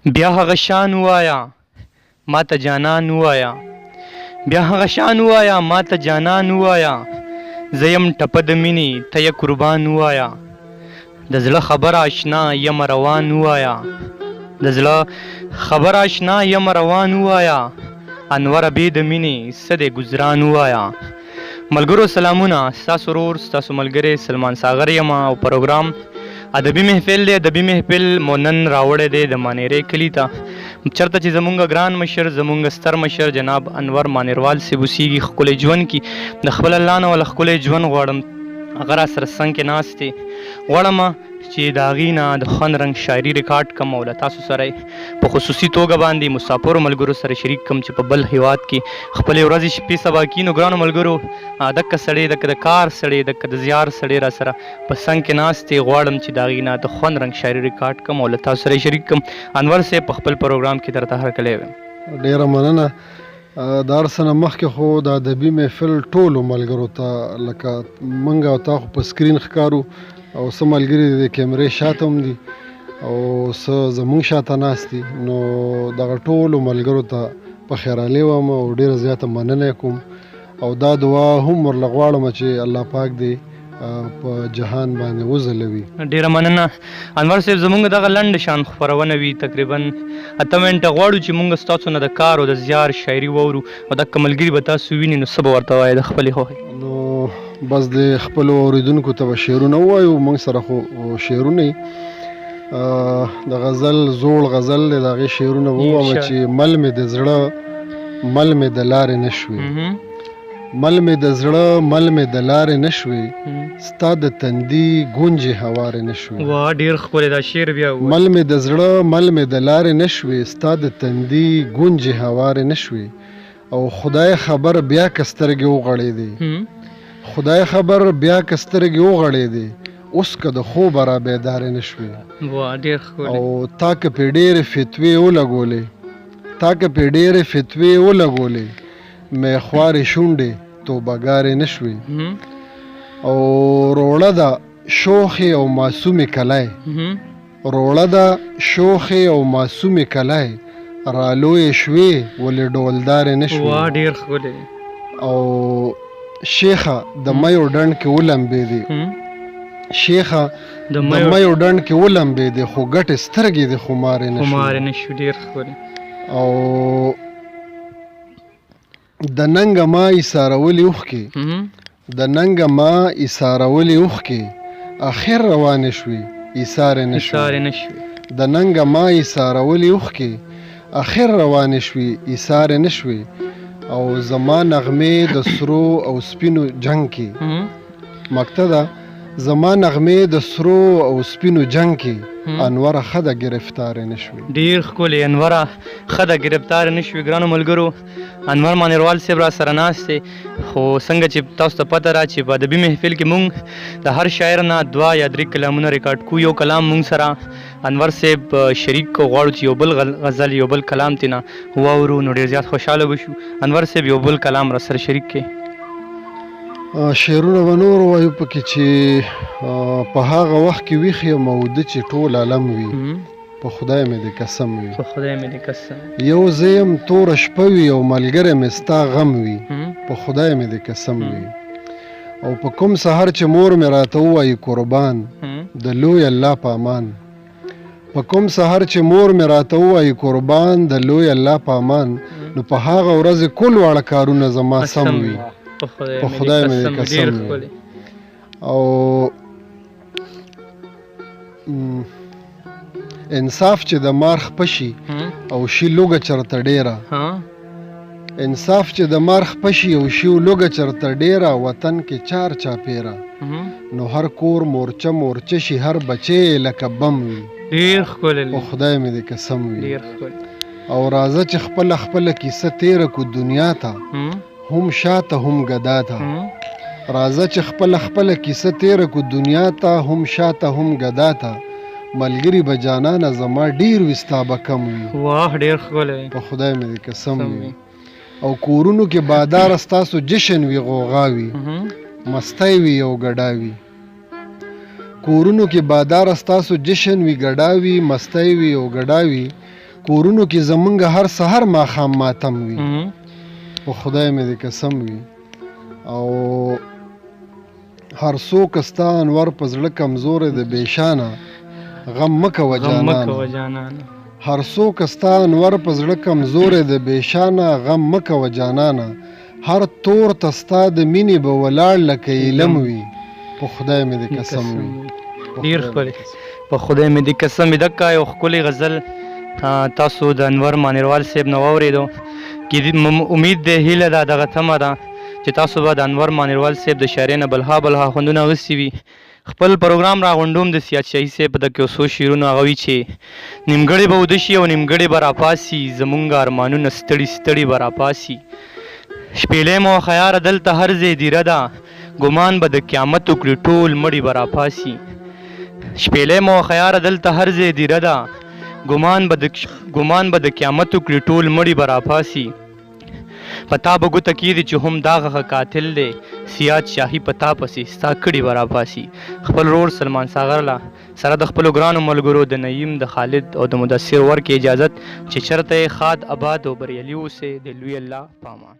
بیا هغه شان ووایا ما ته جانان ووایا بیا هغه شان ووایا ما ته جانان ووایا زه یم ټپه د مینې ته یې قربان ووایا د زړه خبر اشنا یم روان ووایا د زړه خبر اشنا یم روان ووایا انوره بې د مینې څه دی ګزران ووایا ملګرو سلامونه ستاسو ورور ستاسو ملګری سلمان ساغر یم او پروګرام ادبي محفل دی ادبي محفل مو نن راوړی دی د مانیرې کلي ته چېرته چې زمونږ ګران مشر زمونږ ستر مشر جناب انور مانیروال صاحب اوسیږي ښکلی ژوند کې د خپل الله نه وله ښکلی ژوند غواړم هغه را سره څنګ کې ناست دی غواړم چې د هغې نه د خوند رنګ شاعري ریکارډ کړم او له تاسو سره یې په خصوصي توګه باندې مسافرو ملګرو سره شریک کړم چې په بل هیواد کې خپلې ورځې شپې سبا کړي نو ګرانو ملګرو دکه سړی دکه د کار سړی دکه د زیار سړی را سره په څنګ کې ناست دی غواړم چې د هغې نه د خوند رنګ شاعري ریکارډ کړم او له تاسو سره یې شریک کړم انور صاحب په خپل پروګرام کې درته هرکلی وایم ډیره مننه د هر څه نه مخکې خو د ادبي محفل ټولو ملګرو ته لکه موږ او تا خو په سکرین ښکارو او څه ملګري د کیمرې شاته هم دي او څه زموږ شاته ناست دي نو دغه ټولو ملګرو ته په خیرالي وایم او ډیره زیاته مننه یې کوم او دا دعا هم ورله غواړم چې الله پاک دی په جهان باندې وځلوي ډیره مننه انور صاحب زمونږ دغه لنډ شان خپرونه وي تقریبا 8 منټه غواړو چې مونږ ستاسو نه د کار او د زیار شاعري واورو او دکه ملګري به تاسو ویني نو څه به ورته وایې د خپلې خوښې نو بس د خپلو اورېدونکو ته به شعرونه ووایو موږ سره خو شعرونه یي د غزل زوړ غزل دی د هغې شعرونه ووایم چې مل مې د زړه مل مې د لارې نه شوې مل مې د زړه مل مې د لارې نه شوې ستا د تندي ګونجې هوارې نه شوې وا ډېر ښکلی دا شعر بیا مل مې د زړه مل مې د لارې نه شوې ستا د تندي ګونجې هوارې نه شوې او خدای خبر بیا که سترګې وغړېدې خدای خبر بیا که سترګې وغړېدې اوس که د خوبه را بیدارې نه شوې وا ډېر ښکلی او تا که پې ډېرې فتوې ولګولې تا که پې ډېرې فتوې ولګولې مې خوارې شونډې توبهګارې نه شوې او روړه ده شوخې او معصومې کلی روړه ده شوخې او معصومې کلی رالویې شوې ولې ډولدارې نه شوې وا ډېر ښکلی او شیخه د میو ډنډ کې ولمبېدې شیخه د میو ډنډ کې ولمبېدې خو ګټې سترګې دې خمارې نه شوې ډېر ښکلی او د ننګه ما ایسارولې اوښکې د ننګه ما ایسارولې اوښکې اخر روانې شوې ایسارې نه شوې د ننګه ما ایسارولې اوښکې اخر روانې شوې ایسارې نه شوې او زما نغمې د سرو او سپینو جنگ کې مکته ده زما نغمې د سرو او سپینو جنگ کې انوره ښه ده ګرفتارې نه شوې ډېر ښکلی انوره ښه ده ګرفتارې نه شوې ګرانو ملګرو انور مانیروال صاحب را سره ناست دی خو څنګه چې تاسو ته پته را چې په ادبي محفل کې مونږ د هر شاعر نه 2 یا 3 کلامونه ریکارډ کوو یو کلام مونږ سره انور صاحب شریک کو غواړو چې یو بل غزل یو بل کلام تینا واورو نو ډېر زیات خوشحاله بشو انور صاحب یو بل کلام را سره شریک کړي شعرونه به نور ووایو پکې چې په هغه وخت کې ویښ یم او ده چې ټول عالم وي په خدای مې د قسم وي په خدای مې د قسم یو زه یم توره شپه وي او ملګری مې ستا غم وي په خدای مې د قسم وي او په کوم سحر چې مور مې راته ووایي قربان د لوی الله په امان په کوم سحر چې مور مې راته ووایي قربان د لوی الله په امان نو په هغه ورځې کل واړه کارونه زما سم وي په خدای مې د قسم وي او انصاف چې د مار خپشي او شي لوګه چرته ډیره انصاف چې د مار خپشي او شي لوګه چرته ډیره وطن کې چار چاپیره نو هر کور مورچه مورچه شي هر بچی لکه بم وي ډیر ښکلی په خدای مې د قسم وي ډیر ښکلی او راځه چې خپله خپله کیسه تیره کو دنیا ته هم شاته هم ګدا ته راځه چې خپله خپله کیسه تیره کو دنیا ته هم شاته هم ګدا ته ملګري به جانانه زما ډیر وي ستا به کم وي واه ډیر ښکلی په خدای مې د قسم وي او کورونو کې باداره ستاسو جشن وي غوغا وي مستی وي او ګډا وي کورونو کې باداره ستاسو جشن وي ګډا وي مستی وي او ګډا وي کورونو کې زمونږ هر سحر ماښام ماتم وي په خدای مې دې قسم وي او هر څوک ستا انور په زړه کمزوری د بېشانه غم مه کوه جانانه هر څوک ستا انور په زړه کمزوری د بېشانه غم مه کوه جانانه هر تور ته ستا د مینې به ولاړ لکه علم وي په خدای مې دې قسم وي ډېر ښکلی په خدای مې دې قسم وي دکه یو ښکلی غزل تاسو د انور مانیروال صاحب نه واورېدو امید دی هیله ده دغه تمه ده چې تاسو به د انور مانیروال صاحب د شاعرۍ نه بلها خوندونه اخیستي وي خپل پروګرام راغونډوم د سیاد شاهي صاحب په دغه څو شعرونو هغه وي چې نیمګړی به وده شي او نیمګړی به راپاسي زمونږ ارمانونه ستړي ستړي به راپاسي شپېلۍ مو خیاره دلته هر ځای دیره ده ګمان به د قیامت وکړي ټول مړي به راپاسي شپېلۍ مو خیاره دلته هر ځای دیره ده ګمان به د قیامت وکړي ټول مړي به راپاسي په تا به ګوته کېږي چې هم داغه قاتل دی سیاد شاهي په تا پسې ستا کړي به راپاسي خپل ورور سلمان ساغر له سره د خپلو ګرانو ملګرو د نعیم د خالد او د مدثر ورکې اجازت چې چېرته یې ښاد اباد او بریالي اوسئ د لوی الله په امان